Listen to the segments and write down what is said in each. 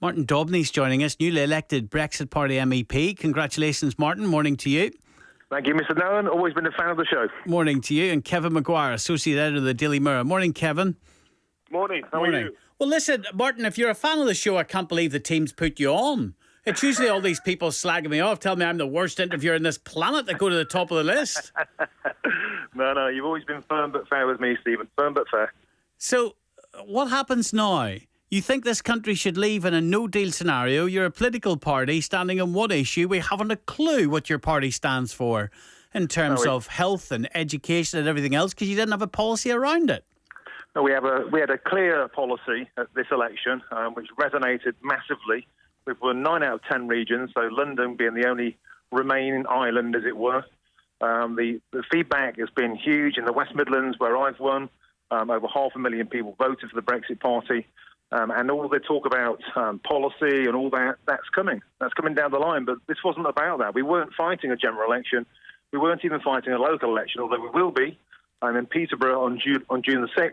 Martin Daubney's joining us, newly elected Brexit Party MEP. Congratulations, Martin. Morning to you. Thank you, Mr. Nolan. Always been a fan of the show. Morning to you. And Kevin Maguire, Associate Editor of the Daily Mirror. Morning, Kevin. Morning. How are you? Well, listen, Martin, if you're a fan of the show, I can't believe the team's put you on. It's usually all these people slagging me off, telling me I'm the worst interviewer on this planet that go to the top of the list. No, you've always been firm but fair with me, Stephen. Firm but fair. So, what happens now? You think this country should leave in a no-deal scenario. You're a political party standing on one issue. We haven't a clue what your party stands for in terms of health and education and everything else because you didn't have a policy around it. No, we had a clear policy at this election, which resonated massively. We've won 9 out of 10 regions, so London being the only remaining island, as it were. The feedback has been huge in the West Midlands, where I've won. Over 500,000 people voted for the Brexit Party. And all the talk about policy and all that, that's coming. That's coming down the line. But this wasn't about that. We weren't fighting a general election. We weren't even fighting a local election, although we will be. I'm in Peterborough on June the 6th,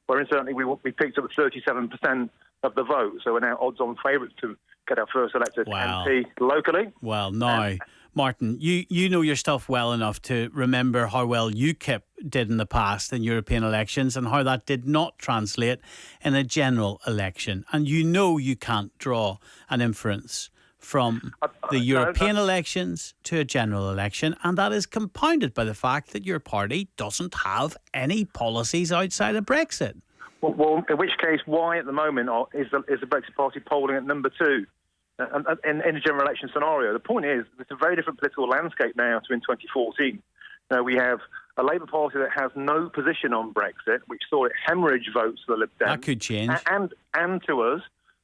where incidentally we picked up 37% of the vote. So we're now odds-on favourites to get our first elected MP locally. Well, now, Martin, you know your stuff well enough to remember how well UKIP did in the past in European elections and how that did not translate in a general election. And you know you can't draw an inference from the European elections to a general election, and that is compounded by the fact that your party doesn't have any policies outside of Brexit. Well, in which case, why at the moment is the Brexit Party polling at number 2? In a general election scenario? The point is, it's a very different political landscape now to in 2014. We have a Labour Party that has no position on Brexit, which saw it hemorrhage votes for the Lib Dems. That could change. And to us,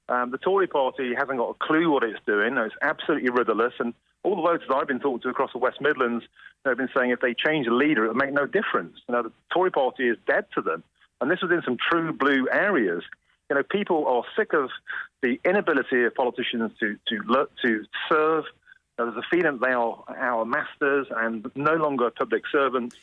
the Tory Party hasn't got a clue what it's doing. It's absolutely rudderless. And all the voters I've been talking to across the West Midlands have been saying if they change the leader, it'll make no difference. The Tory Party is dead to them. And this was in some true blue areas. People are sick of the inability of politicians to serve. There's a feeling they are our masters and no longer public servants.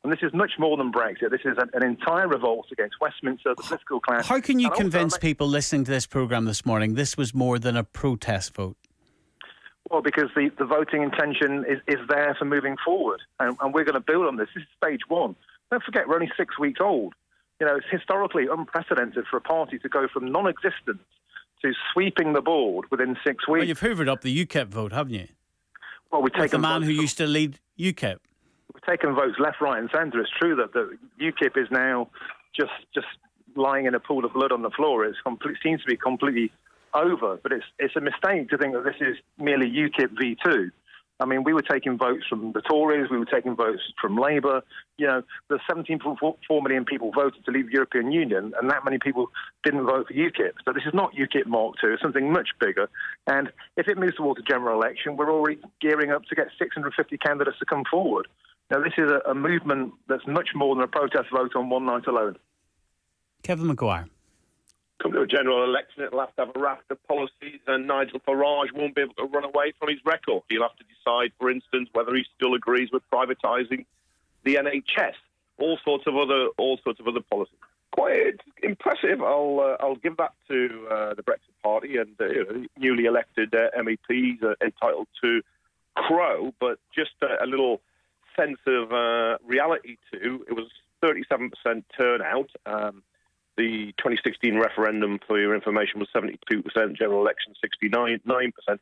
And this is much more than Brexit. This is an entire revolt against Westminster, the political class. How can you convince people listening to this programme this morning this was more than a protest vote? Well, because the voting intention is there for moving forward. And we're going to build on this. This is stage 1. Don't forget, we're only 6 weeks old. It's historically unprecedented for a party to go from non-existence to sweeping the board within 6 weeks. Well, you've hoovered up the UKIP vote, haven't you? Well, we've taken the man who used to lead UKIP. We've taken votes left, right and centre. It's true that the UKIP is now just lying in a pool of blood on the floor. It seems to be completely over, but it's a mistake to think that this is merely UKIP v2. I mean, we were taking votes from the Tories, we were taking votes from Labour. The 17.4 million people voted to leave the European Union, and that many people didn't vote for UKIP. So this is not UKIP Mark II, it's something much bigger. And if it moves towards a general election, we're already gearing up to get 650 candidates to come forward. Now, this is a movement that's much more than a protest vote on one night alone. Kevin Maguire. Come to a general election, it'll have to have a raft of policies, and Nigel Farage won't be able to run away from his record. He'll have to decide, for instance, whether he still agrees with privatising the NHS. All sorts of other policies. Quite impressive. I'll give that to the Brexit Party and newly elected MEPs are entitled to crow, but just a little sense of reality too. It was 37% turnout. The 2016 referendum, for your information, was 72%, general election 69%.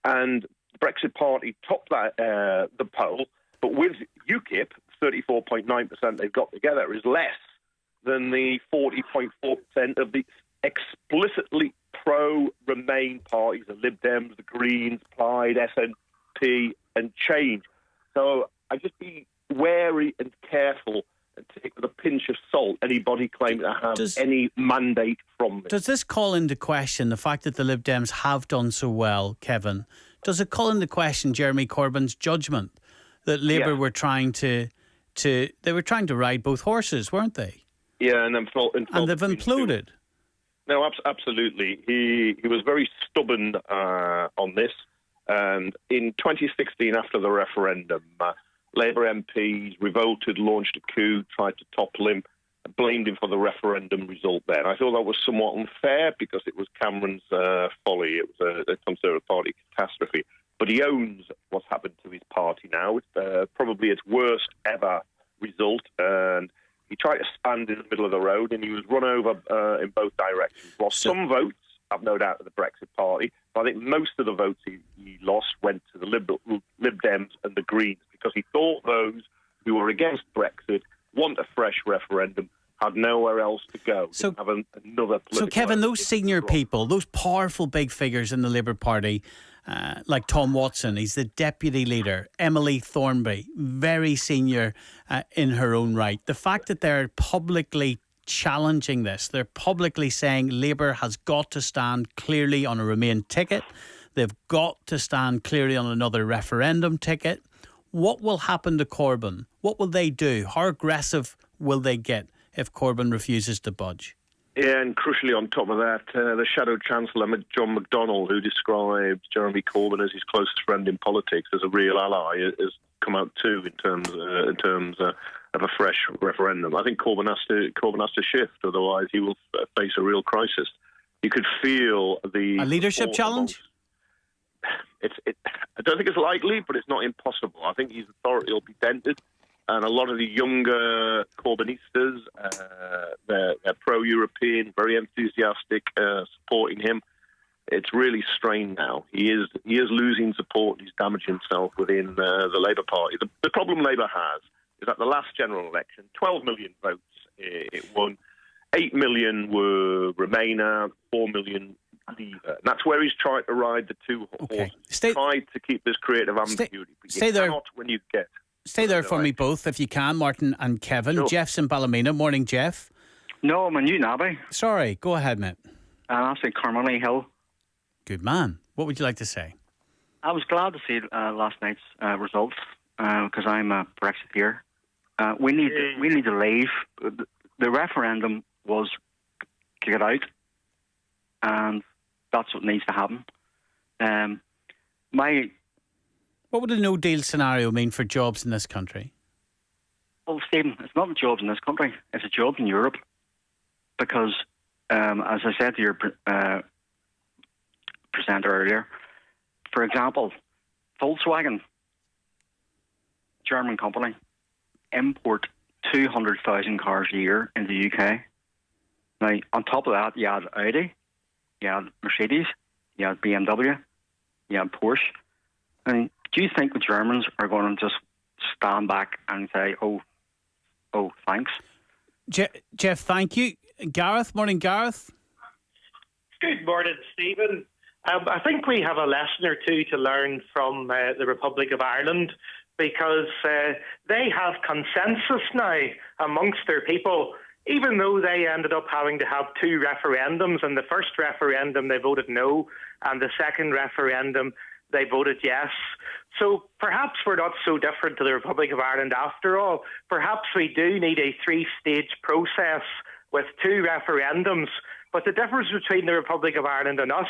And the Brexit Party topped that, the poll, but with UKIP, 34.9% they've got together is less than the 40.4% of the explicitly pro-Remain parties, the Lib Dems, the Greens, Plaid, SNP and Change. So I'd just be wary and careful and take with a pinch of salt anybody claiming to have any mandate from it. Does this call into question the fact that the Lib Dems have done so well, Kevin? Does it call into question Jeremy Corbyn's judgment that Labour were trying to ride both horses, weren't they? Yeah, and they've imploded. No, absolutely. He was very stubborn on this. And in 2016, after the referendum, Labour MPs revolted, launched a coup, tried to topple him. blamed him for the referendum result then. I thought that was somewhat unfair because it was Cameron's folly. It was a Conservative Party catastrophe. But he owns what's happened to his party now. It's probably its worst ever result. And he tried to stand in the middle of the road and he was run over in both directions. While some votes, I've no doubt, of the Brexit Party, but I think most of the votes he lost went to the Lib Dems and the Greens because he thought those who were against Brexit want a fresh referendum, had nowhere else to go. So, have another political... So, Kevin, those senior people, those powerful big figures in the Labour Party, like Tom Watson, he's the deputy leader, Emily Thornby, very senior in her own right. The fact that they're publicly challenging this, they're publicly saying Labour has got to stand clearly on a Remain ticket, they've got to stand clearly on another referendum ticket. What will happen to Corbyn? What will they do? How aggressive will they get if Corbyn refuses to budge? Yeah, and crucially on top of that, the Shadow Chancellor, John McDonnell, who described Jeremy Corbyn as his closest friend in politics, as a real ally, has come out too in terms of a fresh referendum. I think Corbyn has to shift, otherwise he will face a real crisis. You could feel a leadership challenge. I don't think it's likely, but it's not impossible. I think his authority will be dented, and a lot of the younger Corbynistas, they're pro-European, very enthusiastic, supporting him. It's really strained now. He is losing support. He's damaging himself within the Labour Party. The problem Labour has is at the last general election, 12 million votes it won. 8 million were Remainer, 4 million Leaver. And that's where he's tried to ride the two horses. He's tried to keep this creative ambiguity. But you cannot when you get... Stay there for me both, if you can, Martin and Kevin. Sure. Jeff's in Ballymena. Morning, Jeff. No, I'm in Newnabbey. Sorry, go ahead, mate. I'll say Carmody Hill. Good man. What would you like to say? I was glad to see last night's results because I'm a Brexiteer. We need to leave. The referendum was kicked out, and that's what needs to happen. What would a no-deal scenario mean for jobs in this country? Well, Stephen, it's not jobs in this country. It's a job in Europe. Because, as I said to your presenter earlier, for example, Volkswagen, German company, import 200,000 cars a year in the UK. Now, on top of that, you had Audi, you had Mercedes, you had BMW, you had Porsche. And do you think the Germans are going to just stand back and say, oh, thanks? Jeff, thank you. Gareth, morning, Gareth. Good morning, Stephen. I think we have a lesson or two to learn from the Republic of Ireland because they have consensus now amongst their people, even though they ended up having to have two referendums. And the first referendum, they voted no, and the second referendum, they voted yes. So perhaps we're not so different to the Republic of Ireland after all. Perhaps we do need a three-stage process with two referendums. But the difference between the Republic of Ireland and us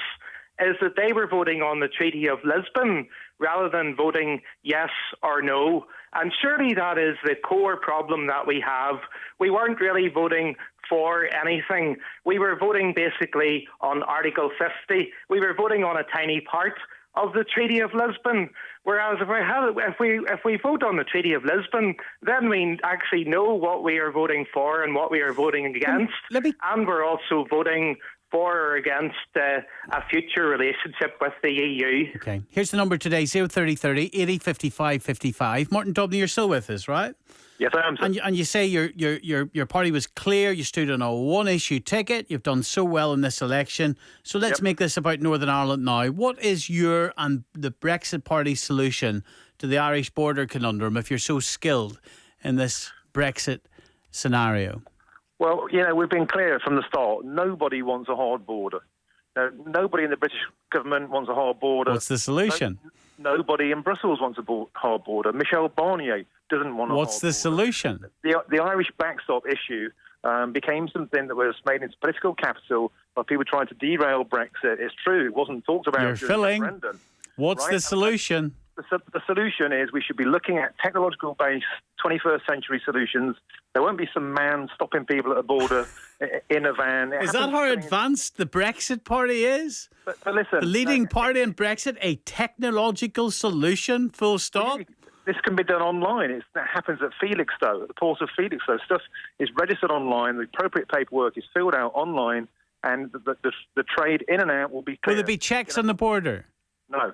is that they were voting on the Treaty of Lisbon rather than voting yes or no. And surely that is the core problem that we have. We weren't really voting for anything. We were voting basically on Article 50. We were voting on a tiny part of the Treaty of Lisbon. Whereas if we vote on the Treaty of Lisbon, then we actually know what we are voting for and what we are voting against. And we're also voting for or against a future relationship with the EU. Okay. Here's the number today, 03030 80 55 55. Martin Daubney, you're still with us, right? Yes, I am. And you say your party was clear. You stood on a one-issue ticket. You've done so well in this election. So let's make this about Northern Ireland now. What is your and the Brexit Party's solution to the Irish border conundrum if you're so skilled in this Brexit scenario? Well, we've been clear from the start. Nobody wants a hard border. Nobody in the British government wants a hard border. What's the solution? Nobody in Brussels wants a hard border. Michel Barnier doesn't want a hard border. What's the solution? The Irish backstop issue became something that was made into political capital by people trying to derail Brexit. It's true, it wasn't talked about during the referendum. What's the solution? The solution is we should be looking at technological-based 21st century solutions. There won't be some man stopping people at a border in a van. Is that how advanced the Brexit party is? But listen, the leading party in Brexit, a technological solution, full stop? This can be done online. That happens at Felixstowe, at the port of Felixstowe. Stuff is registered online. The appropriate paperwork is filled out online, and the trade in and out will be clear. Will there be checks on the border? No.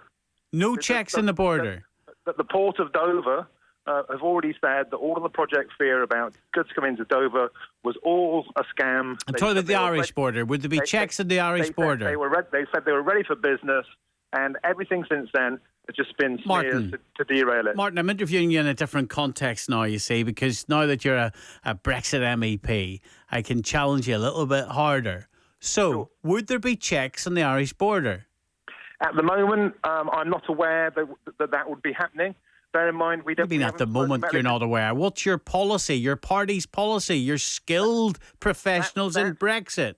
No checks on the border? The port of Dover have already said that all of the project fear about goods coming into Dover was all a scam. I'm talking about the Irish border. Would there be checks at the Irish border? They said they were ready for business, and everything since then has just been smears to derail it. Martin, I'm interviewing you in a different context now, you see, because now that you're a Brexit MEP, I can challenge you a little bit harder. So, would there be checks on the Irish border? At the moment, I'm not aware that would be happening. Bear in mind, we don't... You mean at the moment you're not aware? What's your policy, your party's policy, your skilled professionals in Brexit?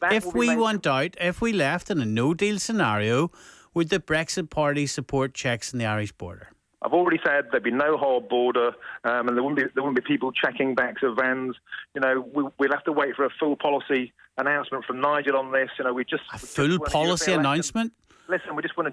If we went out, if we left in a no-deal scenario, would the Brexit party support checks on the Irish border? I've already said there'd be no hard border, and there wouldn't be people checking backs of vans. You know, we'll have to wait for a full policy announcement from Nigel on this. You know, a full policy announcement. Listen, we just won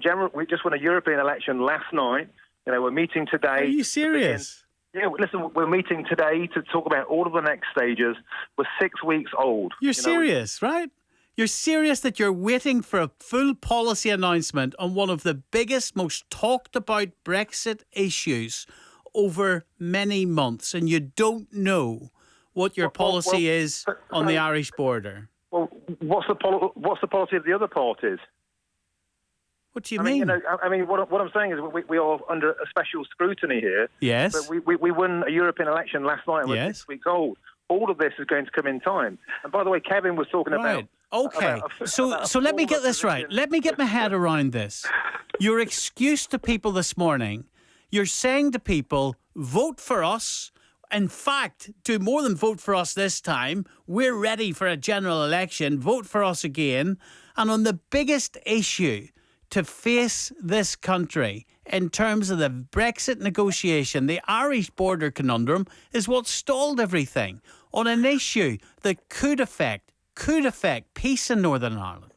a European election last night. You know, we're meeting today. Are you serious? Yeah, listen, we're meeting today to talk about all of the next stages. We're 6 weeks old. You're serious, right? You're serious that you're waiting for a full policy announcement on one of the biggest, most talked about Brexit issues over many months, and you don't know what your policy is on the Irish border? Well, what's the policy of the other parties? What do you mean? What I'm saying is we are under a special scrutiny here. Yes. But we won a European election last night and we're 6 weeks old. All of this is going to come in time. And by the way, Kevin was talking about... Okay, so let me get this right. Let me get my head around this. Your excuse to people this morning, you're saying to people, vote for us. In fact, do more than vote for us this time. We're ready for a general election. Vote for us again. And on the biggest issue to face this country in terms of the Brexit negotiation, the Irish border conundrum is what stalled everything on an issue that could affect peace in Northern Ireland,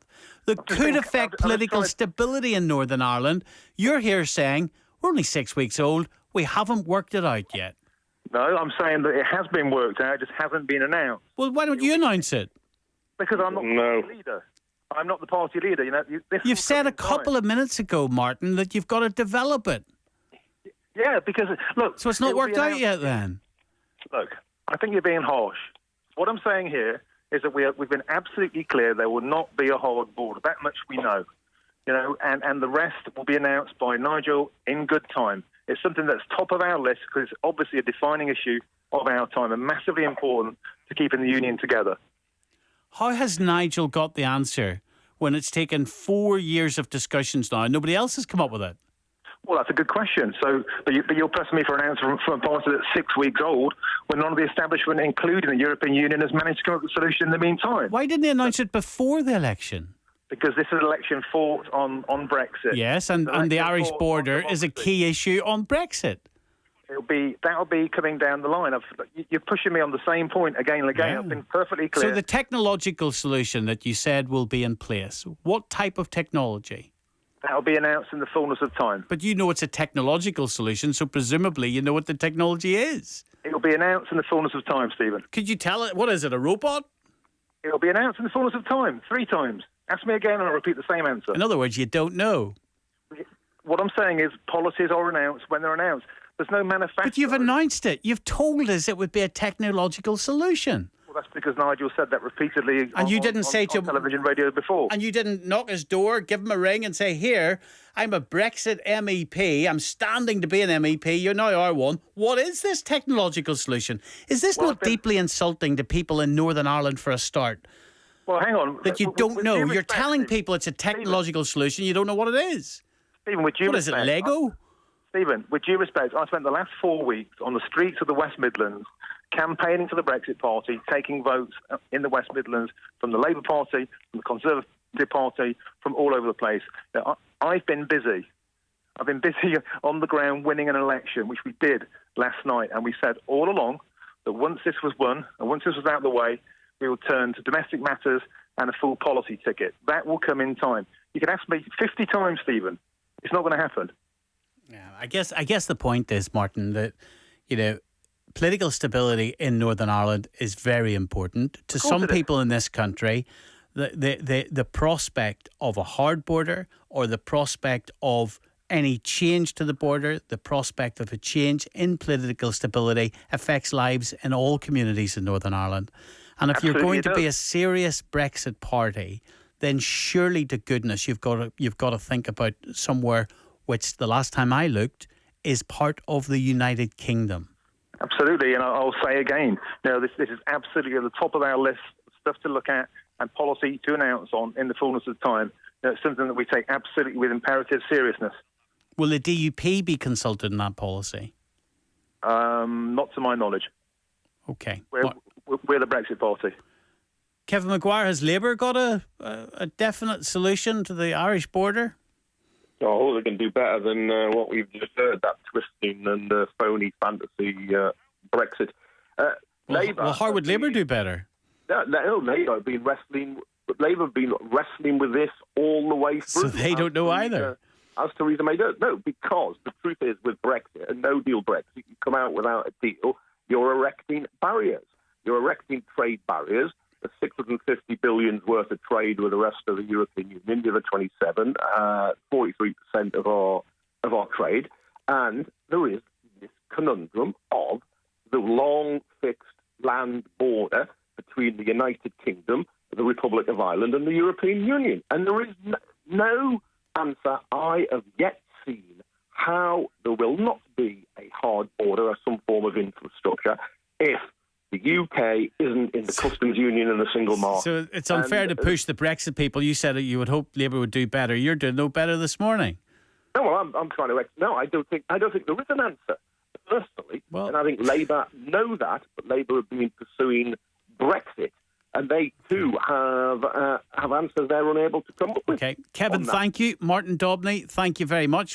that could affect political stability in Northern Ireland. You're here saying, we're only 6 weeks old, we haven't worked it out yet. No, I'm saying that it has been worked out, it just hasn't been announced. Well, why don't you announce it? Because I'm not the party leader. I'm not the party leader. You know, you've said a couple of minutes ago, Martin, that you've got to develop it. Yeah, because, look... So it's not worked out yet, then? Look, I think you're being harsh. What I'm saying here is that we've been absolutely clear there will not be a hard border. That much we know. You know, and the rest will be announced by Nigel in good time. It's something that's top of our list because it's obviously a defining issue of our time and massively important to keeping the union together. How has Nigel got the answer when it's taken 4 years of discussions now and nobody else has come up with it? Well, that's a good question. So, but you're pressing me for an answer from a party that's 6 weeks old when none of the establishment, including the European Union, has managed to come up with a solution in the meantime. Why didn't they announce it before the election? Because this is an election fought on Brexit. Yes, and the Irish border is a key issue on Brexit. That'll be coming down the line. You're pushing me on the same point again and again. Yeah. I've been perfectly clear. So the technological solution that you said will be in place, what type of technology? That'll be announced in the fullness of time. But you know it's a technological solution, so presumably you know what the technology is. It'll be announced in the fullness of time, Stephen. Could you tell it? What is it, a robot? It'll be announced in the fullness of time, 3 times. Ask me again and I'll repeat the same answer. In other words, you don't know. What I'm saying is policies are announced when they're announced. There's no manifesto. But you've announced it. You've told us it would be a technological solution. Well, that's because Nigel said that repeatedly and you didn't say to television, radio before. And you didn't knock his door, give him a ring and say, here, I'm a Brexit MEP. I'm standing to be an MEP. You now are one. What is this technological solution? Is this not deeply insulting to people in Northern Ireland for a start? Well, hang on. That you don't know. You're telling people it's a technological solution. You don't know what it is. Stephen, would you what is it, Lego? Stephen, with due respect, I spent the last 4 weeks on the streets of the West Midlands campaigning for the Brexit Party, taking votes in the West Midlands from the Labour Party, from the Conservative Party, from all over the place. Now, I've been busy. I've been busy on the ground winning an election, which we did last night. And we said all along that once this was won and once this was out of the way, we will turn to domestic matters and a full policy ticket. That will come in time. You can ask me 50 times, Stephen. It's not going to happen. Yeah, I guess the point is, Martin, that, political stability in Northern Ireland is very important. To some people in this country, the prospect of a hard border or the prospect of any change to the border, the prospect of a change in political stability affects lives in all communities in Northern Ireland. And if you're going to be a serious Brexit party, then surely to goodness you've got to think about somewhere which, the last time I looked, is part of the United Kingdom. Absolutely, and I'll say again, this is absolutely at the top of our list, stuff to look at and policy to announce on in the fullness of time. It's something that we take absolutely with imperative seriousness. Will the DUP be consulted in that policy? Not to my knowledge. Okay. We're the Brexit party. Kevin Maguire, has Labour got a definite solution to the Irish border? I hope they can do better than what we've just heard, that twisting and phony fantasy Brexit. Labour. How would Labour do better? No, Labour have been wrestling. Labour have been wrestling with this all the way through. So they don't know either. As Theresa May don't know, because the truth is, with Brexit, a no-deal Brexit, you come out without a deal, you're erecting barriers. You're erecting trade barriers. There's 650 billion worth of trade with the rest of the European Union, the other 27, 43% of our trade. And there is this conundrum of the long fixed land border between the United Kingdom, the Republic of Ireland, and the European Union. And there is no answer I have yet seen how there will not be a hard border or some form of infrastructure if the UK isn't in the customs union and the single market. So it's unfair to push the Brexit people. You said you would hope Labour would do better. You're doing no better this morning. No, well, I'm trying to. No, I don't think there is an answer personally, and I think Labour know that, but Labour have been pursuing Brexit, and they too have answers they're unable to come up with. Okay, Kevin, thank you. Martin Daubney, thank you very much.